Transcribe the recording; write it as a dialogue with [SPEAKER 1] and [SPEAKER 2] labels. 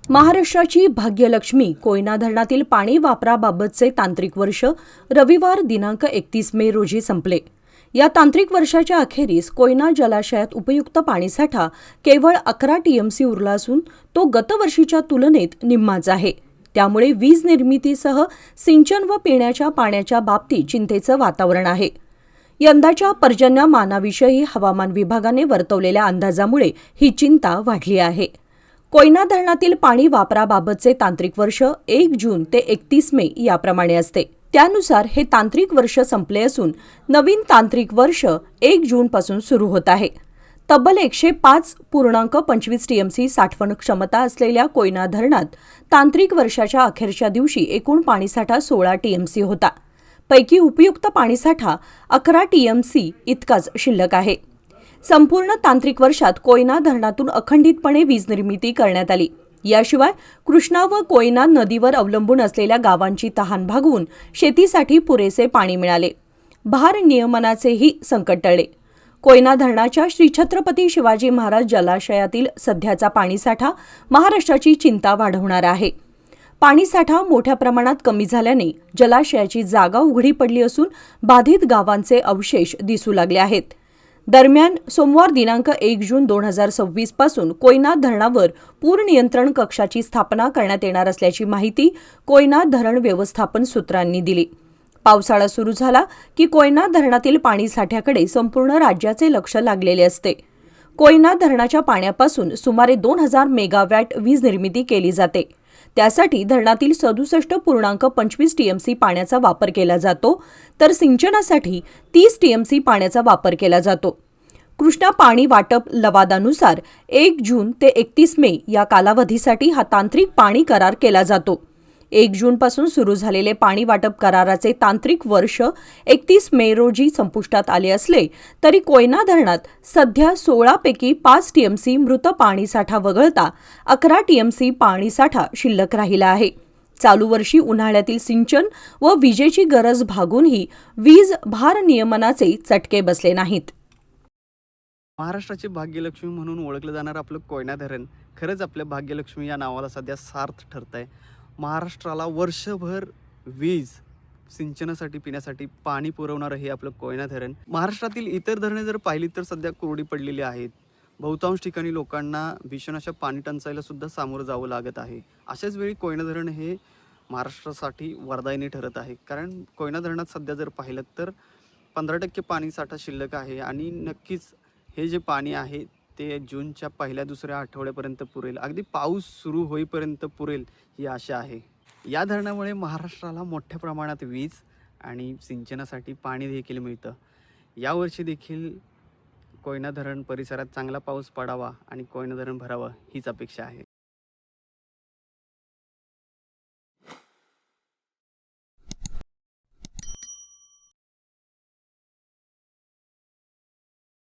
[SPEAKER 1] महाराष्ट्राची भाग्यलक्ष्मी कोयना धरणातील पाणी वापराबाबतचे तांत्रिक वर्ष रविवार दिनांक 31 मे रोजी संपले। या तांत्रिक वर्षाच्या अखेरीस कोयना जलाशयात उपयुक्त पाणीसाठा केवळ 11 टीएमसी उरला असून तो गतवर्षीच्या तुलनेत निम्माच आहे। त्यामुळे वीज निर्मितीसह सिंचन व पिण्याच्या पाण्याच्या बाबतीत चिंतेचं वातावरण आहे। यंदाच्या पर्जन्यमानाविषयी हवामान विभागाने वर्तवलेल्या अंदाजामुळे ही चिंता वाढली आहे। कोयना धरणातील पाणी वापराबाबतचे तांत्रिक वर्ष 1 जून ते 31 मे याप्रमाणे असते। त्यानुसार हे तांत्रिक वर्ष संपले असून नवीन तांत्रिक वर्ष 1 जून पासून सुरू होत आहे। तब्बल 105.25 टीएमसी साठवण क्षमता असलेल्या कोयना धरणात तांत्रिक वर्षाच्या अखेरच्या दिवशी एकूण पाणीसाठा 16 टीएमसी होता। पैकी उपयुक्त पाणीसाठा 11 टीएमसी इतकाच शिल्लक आहे। संपूर्ण तांत्रिक वर्षात कोयना धरणातून अखंडितपणे वीज निर्मिती करण्यात आली। याशिवाय कृष्णा व कोयना नदीवर अवलंबून असलेल्या गावांची तहान भागवून शेतीसाठी पुरेसे पाणी मिळाले। भार नियमनाचेही संकट टळले। कोयना धरणाच्या श्री छत्रपती शिवाजी महाराज जलाशयातील सध्याचा पाणीसाठा महाराष्ट्राची चिंता वाढवणार आहे। पाणीसाठा मोठ्या प्रमाणात कमी झाल्याने जलाशयाची जागा उघडी पडली असून बाधित गावांचे अवशेष दिसू लागले आहेत। दरम्यान सोमवार दिनांक 1 जून 2026 पासून कोयना धरणावर पूर नियंत्रण कक्षाची स्थापना करण्यात येणार असल्याची माहिती कोयना धरण व्यवस्थापन सूत्रांनी दिली। पावसाळा सुरू झाला की कोयना धरणातील पाणीसाठ्याकडे संपूर्ण राज्याचे लक्ष लागलेले असते। कोयना धरणाच्या पाण्यापासून सुमारे 2000 मेगावॅट वीज निर्मिती केली जाते। त्यासाठी धरणातील 67.25 टीएमसी पाण्याचा वापर केला जातो, तर सिंचनासाठी 30 टीएमसी पाण्याचा वापर केला जातो। कृष्णा पाणी वाटप लवादानुसार 1 जून ते 31 मे या कालावधीसाठी हा तांत्रिक पाणी करार केला जातो। 1 जून पासून सुरू झालेले पाणी वाटप कराराचे तांत्रिक वर्ष 31 मे रोजी संपुष्टात आले असले तरी कोयना धरणात सध्या 16 पैकी 5 टीएमसी मृत पाणीसाठा वगळता 11 टीएमसी पाणीसाठा शिल्लक राहिला आहे। चालू वर्षी उन्हाळ्यातील सिंचन व विजेची गरज भागूनही वीज भार नियमनाचे चटके बसले नाहीत।
[SPEAKER 2] महाराष्ट्राची भाग्यलक्ष्मी म्हणून ओळखलं जाणारं आपलं कोयना धरण खरंच आपल्या भाग्यलक्ष्मी या नावाला सध्या सार्थ ठरत आहे। महाराष्ट्राला वर्षभर वीज सिंचनासाठी पिण्यासाठी पाणी पुरवणारं हे आपलं कोयना धरण। महाराष्ट्रातील इतर धरणे जर पाहिली तर सध्या कोरडी पडलेली आहेत। बहुतांश ठिकाणी लोकांना भीषण अशा पाणी टंचाईला सुद्धा सामोरं जावं लागत आहे। अशाच वेळी कोयना धरण हे महाराष्ट्रासाठी वरदायिनी ठरत आहे, कारण कोयना धरणात सध्या जर पाहिलं तर 15% पाणीसाठा शिल्लक आहे आणि नक्कीच हे जे पाणी आहे ते जूनच्या पहिल्या दुसऱ्या आठवड्यापर्यंत पुरेल, अगदी पाऊस सुरू होईपर्यंत पुरेल ही आशा आहे। या धरणामुळे महाराष्ट्राला मोठ्या प्रमाणात वीज आणि सिंचनासाठी पाणी देखील मिळतं। यावर्षी देखील कोयना धरण परिसरात चांगला पाऊस पडावा आणि कोयना धरण भरावं हीच अपेक्षा आहे।